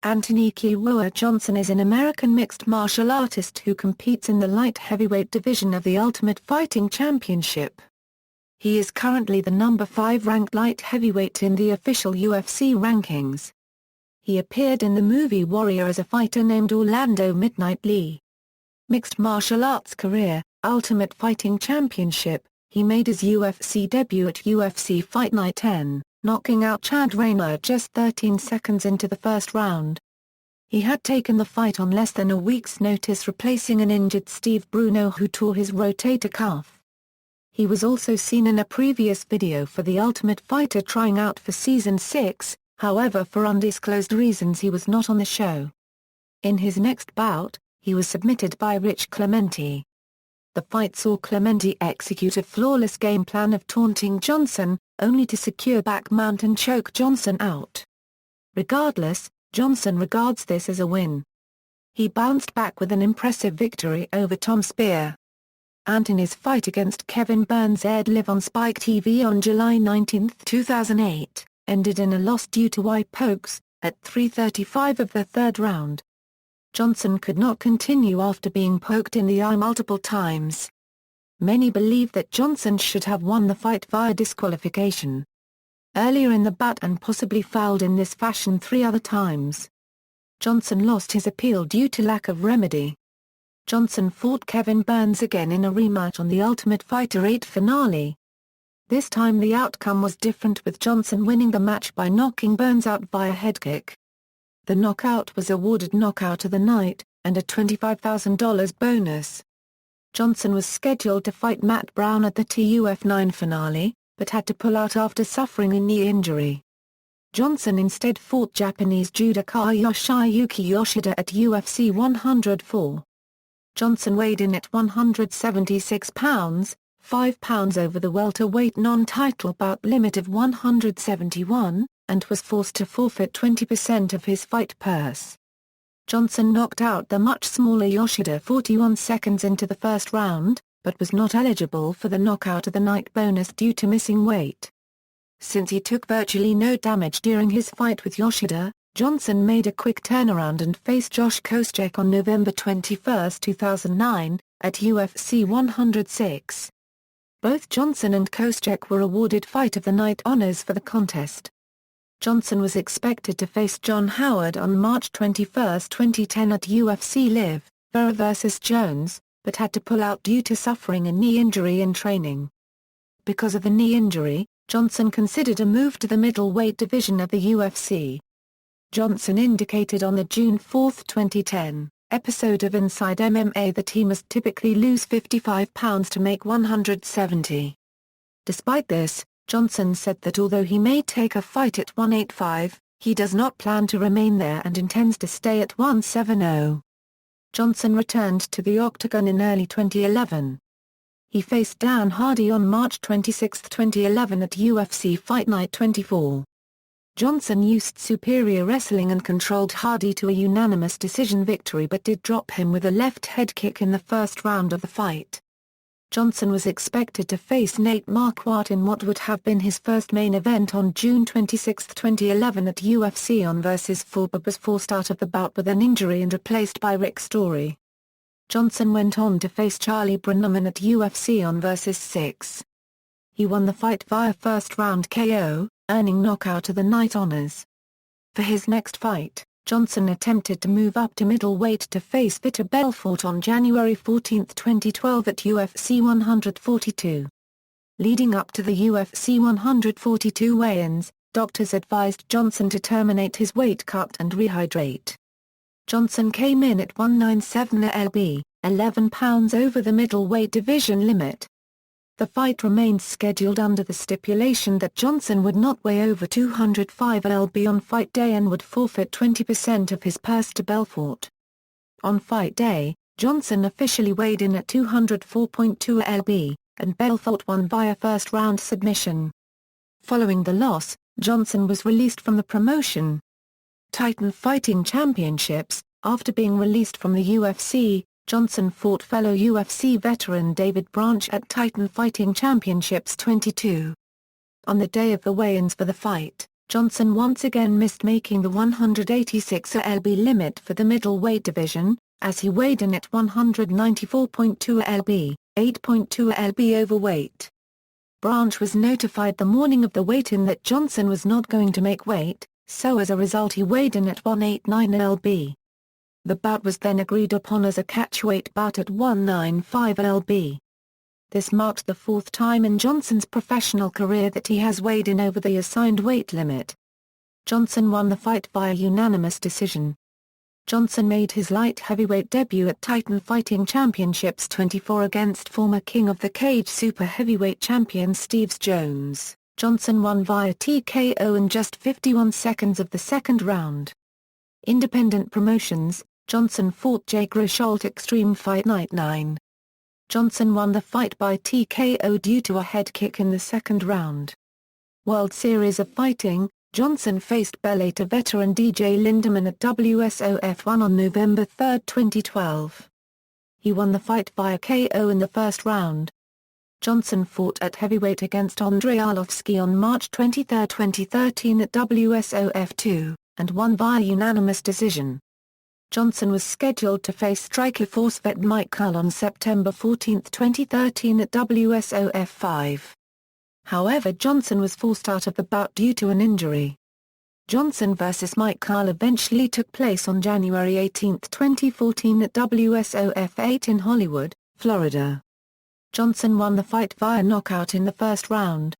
Anthony "Kewoa" Johnson is an American mixed martial artist who competes in the light heavyweight division of the Ultimate Fighting Championship. He is currently the number 5 ranked light heavyweight in the official UFC rankings. He appeared in the movie Warrior as a fighter named Orlando Midnight Lee. Mixed martial arts career, Ultimate Fighting Championship. He made his UFC debut at UFC Fight Night 10, knocking out Chad Rayner just 13 seconds into the first round. He had taken the fight on less than a week's notice, replacing an injured Steve Bruno who tore his rotator cuff. He was also seen in a previous video for The Ultimate Fighter trying out for Season 6, however for undisclosed reasons he was not on the show. In his next bout, he was submitted by Rich Clemente. The fight saw Clemente execute a flawless game plan of taunting Johnson, only to secure back mount and choke Johnson out. Regardless, Johnson regards this as a win. He bounced back with an impressive victory over Tom Spear. Anthony's fight against Kevin Burns aired live on Spike TV on July 19, 2008, ended in a loss due to eye pokes, at 3:35 of the third round. Johnson could not continue after being poked in the eye multiple times. Many believe that Johnson should have won the fight via disqualification earlier in the bout and possibly fouled in this fashion 3 other times. Johnson lost his appeal due to lack of remedy. Johnson fought Kevin Burns again in a rematch on the Ultimate Fighter 8 finale. This time the outcome was different, with Johnson winning the match by knocking Burns out via headkick. The knockout was awarded Knockout of the Night, and a $25,000 bonus. Johnson was scheduled to fight Matt Brown at the TUF 9 finale, but had to pull out after suffering a knee injury. Johnson instead fought Japanese judoka Yoshiyuki Yoshida at UFC 104. Johnson weighed in at 176 pounds, 5 pounds over the welterweight non-title bout limit of 171, and was forced to forfeit 20% of his fight purse. Johnson knocked out the much smaller Yoshida 41 seconds into the first round, but was not eligible for the Knockout of the Night bonus due to missing weight. Since he took virtually no damage during his fight with Yoshida, Johnson made a quick turnaround and faced Josh Koscheck on November 21, 2009, at UFC 106. Both Johnson and Koscheck were awarded Fight of the Night honors for the contest. Johnson was expected to face John Howard on March 21, 2010 at UFC Live, Vera vs. Jones, but had to pull out due to suffering a knee injury in training. Because of the knee injury, Johnson considered a move to the middleweight division of the UFC. Johnson indicated on the June 4, 2010, episode of Inside MMA that he must typically lose 55 pounds to make 170. Despite this, Johnson said that although he may take a fight at 185, he does not plan to remain there and intends to stay at 170. Johnson returned to the octagon in early 2011. He faced Dan Hardy on March 26, 2011 at UFC Fight Night 24. Johnson used superior wrestling and controlled Hardy to a unanimous decision victory, but did drop him with a left head kick in the first round of the fight. Johnson was expected to face Nate Marquardt in what would have been his first main event on June 26, 2011 at UFC On vs. 4, but was forced out of the bout with an injury and replaced by Rick Story. Johnson went on to face Charlie Brenneman at UFC On vs. 6. He won the fight via first-round KO, earning Knockout of the Night honors. For his next fight, Johnson attempted to move up to middleweight to face Vitor Belfort on January 14, 2012 at UFC 142. Leading up to the UFC 142 weigh-ins, doctors advised Johnson to terminate his weight cut and rehydrate. Johnson came in at 197 lb, 11 pounds over the middleweight division limit. The fight remained scheduled under the stipulation that Johnson would not weigh over 205 lb on fight day and would forfeit 20% of his purse to Belfort. On fight day, Johnson officially weighed in at 204.2 lb, and Belfort won via first-round submission. Following the loss, Johnson was released from the promotion. Titan Fighting Championships. After being released from the UFC, Johnson fought fellow UFC veteran David Branch at Titan Fighting Championships 22. On the day of the weigh-ins for the fight, Johnson once again missed making the 186 lb limit for the middleweight division, as he weighed in at 194.2 lb, 8.2 lb overweight. Branch was notified the morning of the weigh-in that Johnson was not going to make weight, so as a result he weighed in at 189 lb. The bout was then agreed upon as a catchweight bout at 195 lb. This marked the fourth time in Johnson's professional career that he has weighed in over the assigned weight limit. Johnson won the fight via unanimous decision. Johnson made his light heavyweight debut at Titan Fighting Championships 24 against former King of the Cage super heavyweight champion Steve Jones. Johnson won via TKO in just 51 seconds of the second round. Independent promotions: Johnson fought Jake Rochelle at Extreme Fight Night 9. Johnson won the fight by TKO due to a head kick in the second round. World Series of Fighting: Johnson faced Bellator veteran DJ Lindemann at WSOF 1 on November 3, 2012. He won the fight via KO in the first round. Johnson fought at heavyweight against Andrei Arlovsky on March 23, 2013 at WSOF 2, and won via unanimous decision. Johnson was scheduled to face Strikeforce vet Mike Kull on September 14, 2013 at WSOF 5. However, Johnson was forced out of the bout due to an injury. Johnson vs. Mike Kull eventually took place on January 18, 2014 at WSOF 8 in Hollywood, Florida. Johnson won the fight via knockout in the first round.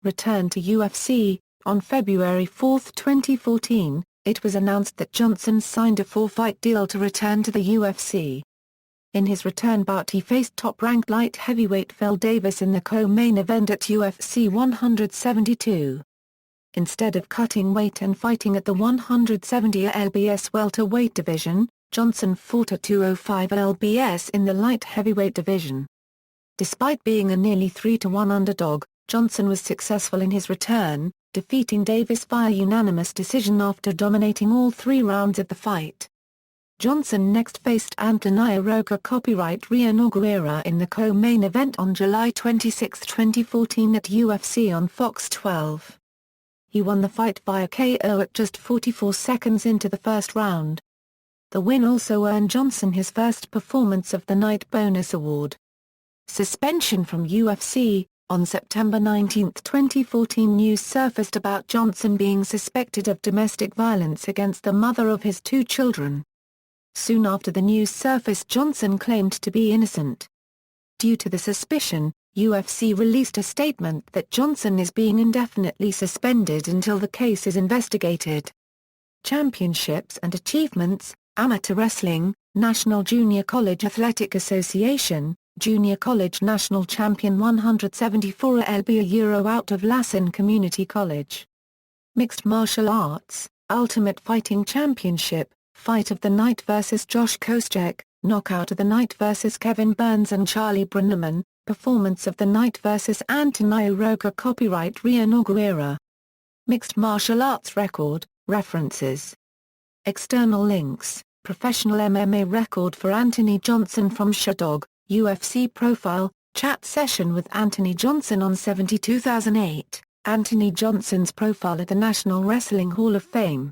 Return to UFC: On February 4, 2014, it was announced that Johnson signed a 4-fight deal to return to the UFC. In his return bout he faced top-ranked light heavyweight Phil Davis in the co-main event at UFC 172. Instead of cutting weight and fighting at the 170 lbs welterweight division, Johnson fought at 205 lbs in the light heavyweight division. Despite being a nearly 3-1 underdog, Johnson was successful in his return, defeating Davis via unanimous decision after dominating all 3 rounds of the fight. Johnson next faced Antonio Roca copyright Rio Nogueira in the co-main event on July 26, 2014 at UFC on Fox 12. He won the fight via KO at just 44 seconds into the first round. The win also earned Johnson his first Performance of the Night bonus award. Suspension from UFC: On September 19, 2014 news surfaced about Johnson being suspected of domestic violence against the mother of his 2 children. Soon after the news surfaced, Johnson claimed to be innocent. Due to the suspicion, UFC released a statement that Johnson is being indefinitely suspended until the case is investigated. Championships and achievements: Amateur Wrestling, National Junior College Athletic Association, Junior College National Champion 174 lb out of Lassen Community College. Mixed Martial Arts, Ultimate Fighting Championship, Fight of the Night vs. Josh Koscheck, Knockout of the Night vs. Kevin Burns and Charlie Brenneman, Performance of the Night vs. Antonio Roca copyright Rio Nogueira. Mixed Martial Arts Record, References. External links: Professional MMA record for Anthony Johnson from Sherdog, UFC profile, chat session with Anthony Johnson on 7/2008, Anthony Johnson's profile at the National Wrestling Hall of Fame.